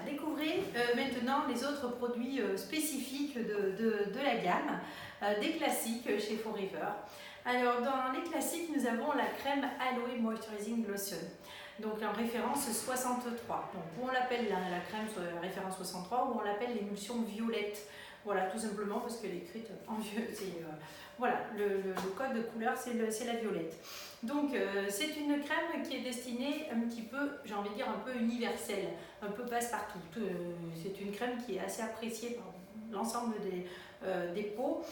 découvrez maintenant les autres produits spécifiques de la gamme, des classiques chez Forever. Alors dans les classiques, nous avons la crème Aloe Moisturizing Lotion, donc en référence 63. Donc on l'appelle la crème référence 63 ou on l'appelle l'émulsion violette. Voilà, tout simplement parce qu'elle est écrite en vieux. Voilà, le code de couleur, c'est la violette. Donc, c'est une crème qui est destinée un petit peu, j'ai envie de dire, un peu universelle, un peu passe-partout. C'est une crème qui est assez appréciée par l'ensemble des peaux.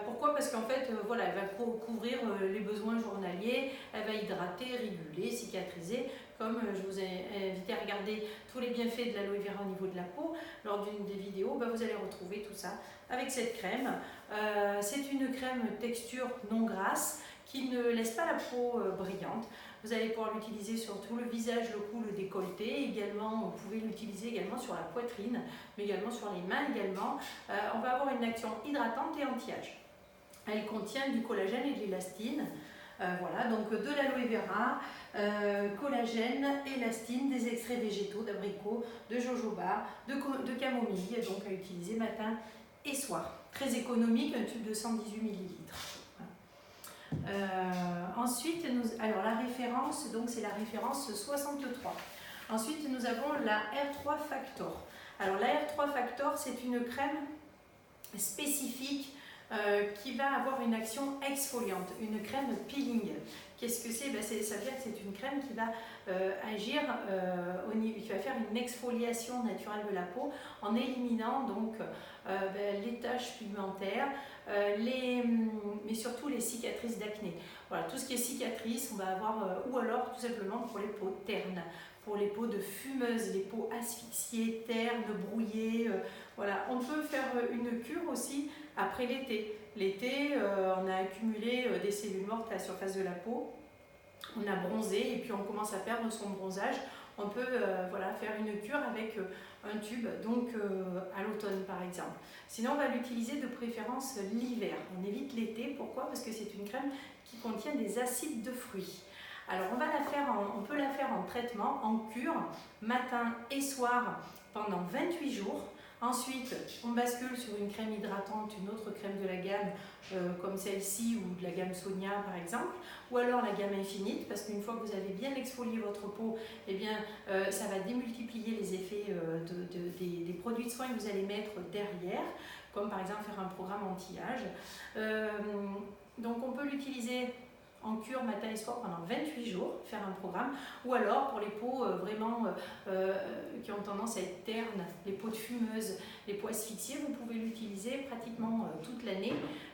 Pourquoi? Parce qu'en fait, voilà, elle va couvrir les besoins journaliers, elle va hydrater, réguler, cicatriser. Comme je vous ai invité à regarder tous les bienfaits de l'aloe vera au niveau de la peau, lors d'une des vidéos, vous allez retrouver tout ça avec cette crème. C'est une crème texture non grasse qui ne laisse pas la peau brillante. Vous allez pouvoir l'utiliser sur tout le visage, le cou, le décolleté. Également, vous pouvez l'utiliser également sur la poitrine, mais également sur les mains également. On va avoir une action hydratante et anti-âge. Elle contient du collagène et de l'élastine. Voilà, donc de l'aloe vera, collagène, élastine, des extraits végétaux, d'abricot, de jojoba, de camomille, donc à utiliser matin et soir. Très économique, un tube de 118 ml. Ensuite, alors la référence, donc c'est la référence 63. Ensuite, nous avons la R3 Factor. Alors la R3 Factor, c'est une crème spécifique qui va avoir une action exfoliante, une crème peeling. Qu'est-ce que c'est? Ça veut dire que c'est une crème qui va agir, qui va faire une exfoliation naturelle de la peau en éliminant donc les taches pigmentaires, mais surtout les cicatrices d'acné. Voilà, tout ce qui est cicatrices, on va avoir, ou alors tout simplement pour les peaux ternes, pour les peaux de fumeuses, les peaux asphyxiées, ternes, brouillées. Voilà, on peut faire une cure aussi après l'été. L'été, on a accumulé des cellules mortes à la surface de la peau, on a bronzé et puis on commence à perdre son bronzage. On peut voilà, faire une cure avec un tube, donc à l'automne par exemple. Sinon, on va l'utiliser de préférence l'hiver. On évite l'été. Pourquoi? Parce que c'est une crème qui contient des acides de fruits. Alors, on peut la faire en traitement, en cure, matin et soir pendant 28 jours. Ensuite, on bascule sur une crème hydratante, une autre crème de la gamme comme celle-ci ou de la gamme Sonia par exemple, ou alors la gamme Infinite, parce qu'une fois que vous avez bien exfolié votre peau, eh bien, ça va démultiplier les effets des produits de soins que vous allez mettre derrière, comme par exemple faire un programme anti-âge. Donc on peut l'utiliser en cure matin et soir pendant 28 jours, faire un programme, ou alors pour les peaux vraiment qui ont tendance à être ternes, les peaux de fumeuses, les peaux asphyxiées, vous pouvez l'utiliser pratiquement toute l'année,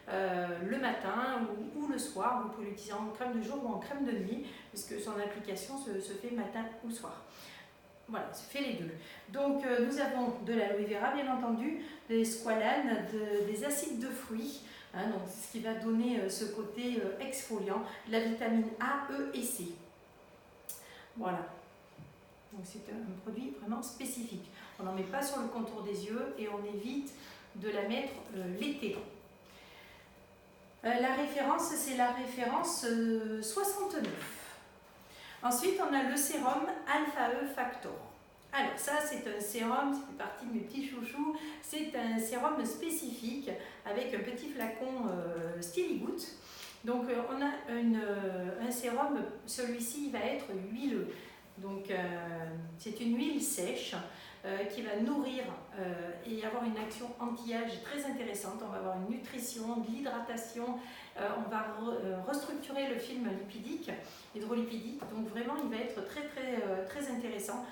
le matin ou le soir. Vous pouvez l'utiliser en crème de jour ou en crème de nuit, puisque son application se fait matin ou soir. Voilà, se fait les deux. Donc nous avons de l'aloe vera, bien entendu, des squalanes, des acides de fruits, hein, donc ce qui va donner ce côté exfoliant, la vitamine A, E et C. Voilà. Donc c'est un produit vraiment spécifique. On n'en met pas sur le contour des yeux et on évite de la mettre l'été. La référence, c'est la référence 69. Ensuite, on a le sérum Alpha E Factor. Alors ça, c'est un sérum, ça fait partie de mes petits chouchous, c'est un sérum spécifique avec un petit flacon Styligout. Donc on a un sérum, celui-ci va être huileux. Donc c'est une huile sèche qui va nourrir et avoir une action anti-âge très intéressante. On va avoir une nutrition, de l'hydratation, on va restructurer le film lipidique, hydrolipidique. Donc vraiment, il va être très intéressant.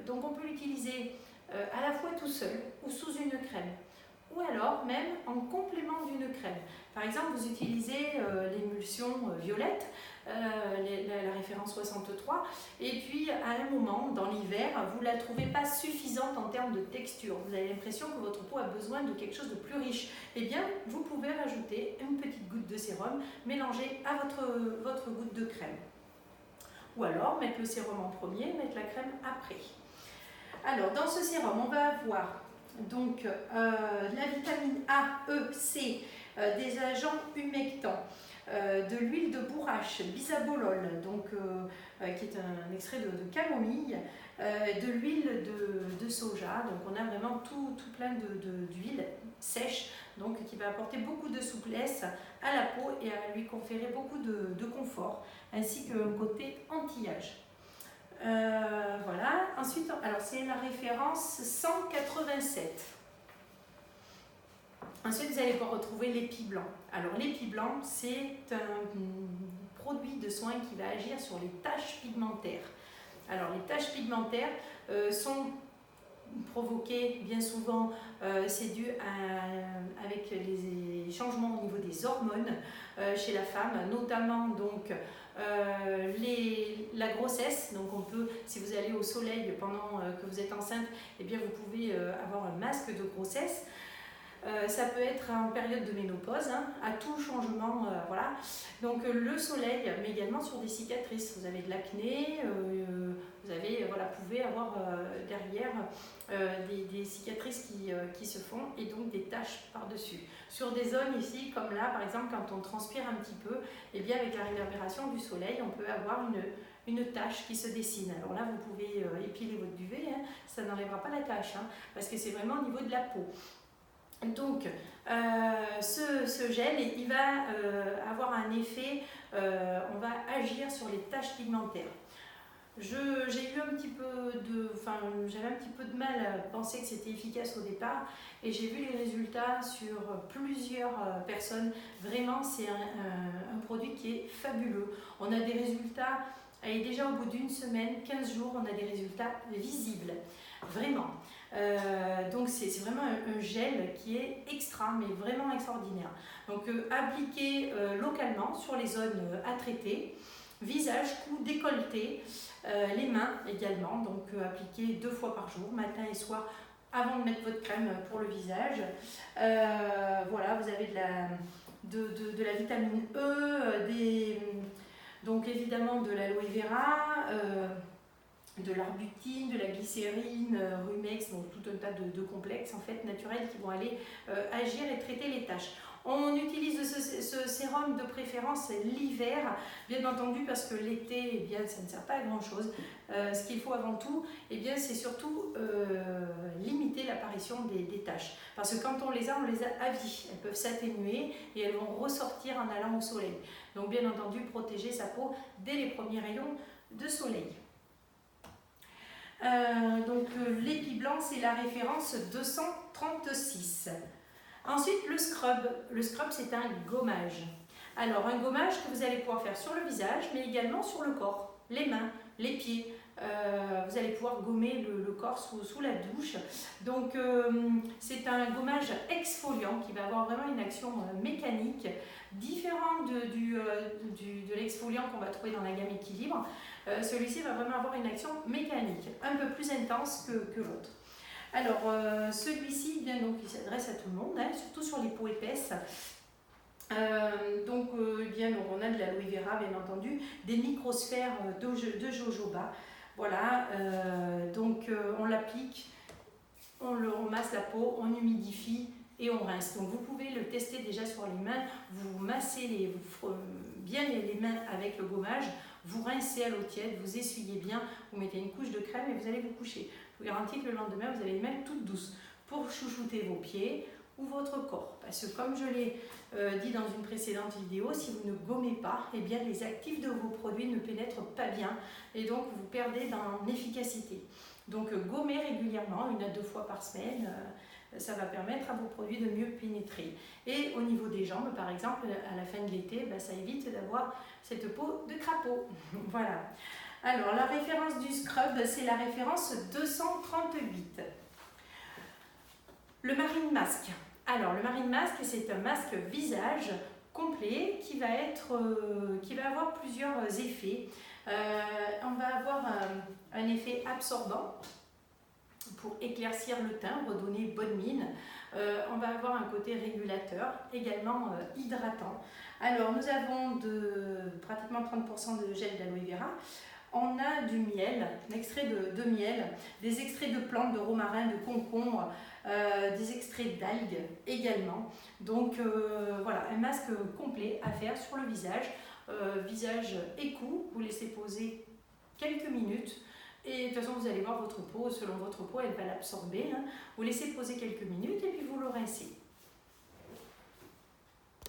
Donc on peut l'utiliser à la fois tout seul ou sous une crème, ou alors même en complément d'une crème. Par exemple, vous utilisez l'émulsion violette, la référence 63, et puis à un moment dans l'hiver, vous ne la trouvez pas suffisante en termes de texture. Vous avez l'impression que votre peau a besoin de quelque chose de plus riche. Eh bien, vous pouvez rajouter une petite goutte de sérum mélangée à votre goutte de crème. Ou alors mettre le sérum en premier, mettre la crème après. Alors, dans ce sérum, on va avoir donc la vitamine A, E, C, des agents humectants, de l'huile de bourrache, bisabolol, donc, qui est un extrait de camomille, de l'huile de soja. Donc on a vraiment tout plein d'huile sèche, donc qui va apporter beaucoup de souplesse à la peau et à lui conférer beaucoup de confort, ainsi qu'un côté anti-âge. Voilà. Ensuite, alors c'est la référence 187. Ensuite, vous allez pouvoir retrouver l'épi blanc. Alors, l'épi blanc, c'est un produit de soin qui va agir sur les taches pigmentaires. Alors, les taches pigmentaires sont provoquées bien souvent, c'est dû avec les changements au niveau des hormones chez la femme, notamment donc la grossesse. Donc on peut, si vous allez au soleil pendant que vous êtes enceinte, eh bien vous pouvez avoir un masque de grossesse. Ça peut être en période de ménopause, hein, à tout changement, voilà. Donc le soleil, mais également sur des cicatrices. Vous avez de l'acné, vous avez, voilà, pouvez avoir derrière des cicatrices qui se font et donc des taches par-dessus. Sur des zones ici, comme là, par exemple, quand on transpire un petit peu, et bien avec la réverbération du soleil, on peut avoir une tache qui se dessine. Alors là, vous pouvez épiler votre duvet, hein, ça n'enlèvera pas la tache, hein, parce que c'est vraiment au niveau de la peau. Donc, ce gel, il va avoir un effet, on va agir sur les taches pigmentaires. J'ai eu un petit peu j'avais un petit peu de mal à penser que c'était efficace au départ, et j'ai vu les résultats sur plusieurs personnes. Vraiment, c'est un produit qui est fabuleux. On a des résultats, et déjà au bout d'une semaine, 15 jours, on a des résultats visibles. Vraiment. Donc c'est vraiment un gel qui est extra, mais vraiment extraordinaire. Donc appliqué localement sur les zones à traiter, visage, cou, décolleté, les mains également, donc appliqué 2 fois par jour, matin et soir, avant de mettre votre crème pour le visage. Voilà, vous avez de la vitamine E, donc évidemment de l'aloe vera, de l'arbutine, de la glycérine, rumex, donc tout un tas de complexes en fait naturels qui vont aller agir et traiter les taches. On utilise ce sérum de préférence l'hiver, bien entendu, parce que l'été, eh bien, ça ne sert pas à grand chose. Ce qu'il faut avant tout, eh bien, c'est surtout limiter l'apparition des taches. Parce que quand on les a à vie. Elles peuvent s'atténuer et elles vont ressortir en allant au soleil. Donc bien entendu, protéger sa peau dès les premiers rayons de soleil. L'épi blanc, c'est la référence 236. Ensuite, le scrub. Le scrub, c'est un gommage. Alors, un gommage que vous allez pouvoir faire sur le visage, mais également sur le corps, les mains, les pieds. Vous allez pouvoir gommer le corps sous la douche. Donc, c'est un gommage exfoliant qui va avoir vraiment une action mécanique, différente de l'exfoliant qu'on va trouver dans la gamme équilibre. Celui-ci va vraiment avoir une action mécanique, un peu plus intense que l'autre. Alors, celui-ci, bien, donc, il s'adresse à tout le monde, hein, surtout sur les peaux épaisses. Donc, on a de l'aloe vera, bien entendu, des microsphères de jojoba. Voilà, on l'applique, on masse la peau, on humidifie et on rince. Donc, vous pouvez le tester déjà sur les mains. Vous massez bien les mains avec le gommage. Vous rincez à l'eau tiède, vous essuyez bien, vous mettez une couche de crème et vous allez vous coucher. Je vous garantis que le lendemain, vous avez les mains toutes douces pour chouchouter vos pieds ou votre corps. Parce que comme je l'ai dit dans une précédente vidéo, si vous ne gommez pas, eh bien les actifs de vos produits ne pénètrent pas bien et donc vous perdez en efficacité. Donc gommez régulièrement, 1 à 2 fois par semaine. Ça va permettre à vos produits de mieux pénétrer. Et au niveau des jambes, par exemple, à la fin de l'été, ça évite d'avoir cette peau de crapaud. Voilà. Alors, la référence du scrub, c'est la référence 238. Le Marine Mask. Alors, le Marine Mask, c'est un masque visage complet qui va avoir plusieurs effets. On va avoir un effet absorbant pour éclaircir le teint, redonner bonne mine. On va avoir un côté régulateur, également hydratant. Alors, nous avons pratiquement 30% de gel d'aloe vera. on a du miel, un extrait de miel, des extraits de plantes, de romarin, de concombre, des extraits d'algues également. Donc voilà, un masque complet à faire sur le visage, visage et cou. Vous laissez poser quelques minutes. Et de toute façon, vous allez voir votre peau, selon votre peau, elle va l'absorber. Hein. Vous laissez poser quelques minutes et puis vous le rincez.